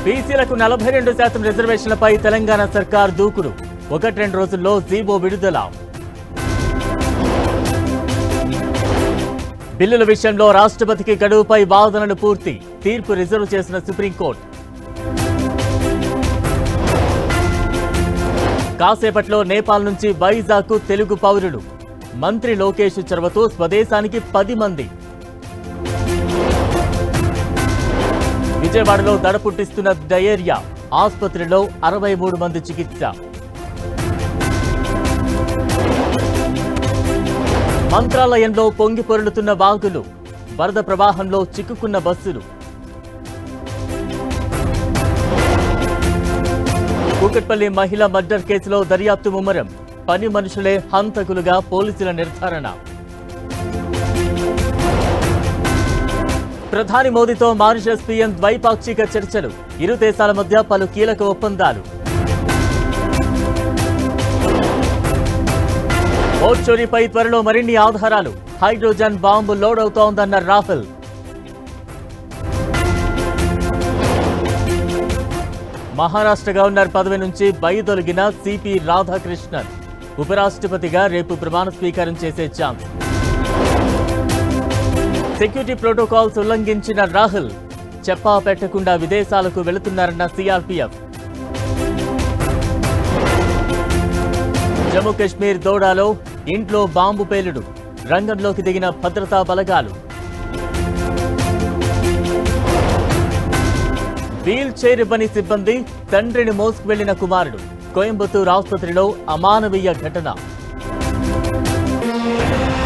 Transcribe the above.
బీసీలకు 42% రిజర్వేషన్లపై తెలంగాణ సర్కార్ దూకుడు. 1-2 రోజుల్లో జీవో విడుదల. బిల్లుల విషయంలో రాష్ట్రపతికి గడువుపై వాదనలు పూర్తి. తీర్పు రిజర్వ్ చేసిన సుప్రీంకోర్టు. కాసేపట్లో నేపాల్ నుంచి వైజాగ్కు తెలుగు పౌరులు. మంత్రి లోకేష్ చొరవతో స్వదేశానికి 10 మంది. విజయవాడలో దడ పుట్టిస్తున్న డయేరియా. ఆసుపత్రిలో 63 మంది చికిత్స. మంత్రాలయంలో పొంగి పొరులుతున్న వాగులు. వరద ప్రవాహంలో చిక్కుకున్న బస్సులు. కూకట్పల్లి మహిళా మర్డర్ కేసులో దర్యాప్తు ముమ్మరం. పని మనుషులే హంతకులుగా పోలీసుల నిర్ధారణ. ప్రధాని మోదీతో మారిషస్ పీఎం ద్వైపాక్షిక చర్చలు. ఇరు దేశాల మధ్య పలు కీలక ఒప్పందాలు. ఓట్ చోరీపై త్వరలో మరిన్ని ఆధారాలు. హైడ్రోజన్ బాంబు లోడ్ అవుతోందన్న రాహుల్. మహారాష్ట్ర గవర్నర్ పదవి నుంచి బయదొలిగిన సిపి రాధాకృష్ణన్. ఉపరాష్ట్రపతిగా రేపు ప్రమాణ స్వీకారం చేసే ఛాన్స్. సెక్యూరిటీ ప్రోటోకాల్స్ ఉల్లంఘించిన రాహుల్. చెప్పా పెట్టకుండా విదేశాలకు వెళుతున్నారన్న సిఆర్పీఎఫ్. జమ్మూ కశ్మీర్ దోడాలో ఇంట్లో బాంబు పేలుడు. రంగంలోకి దిగిన భద్రతా బలగాలు. వీల్ చైర్ ఇవ్వని సిబ్బంది తండ్రిని మోసుకు వెళ్లిన కుమారుడు. కోయంబత్తూరు ఆసుపత్రిలో అమానవీయ ఘటన.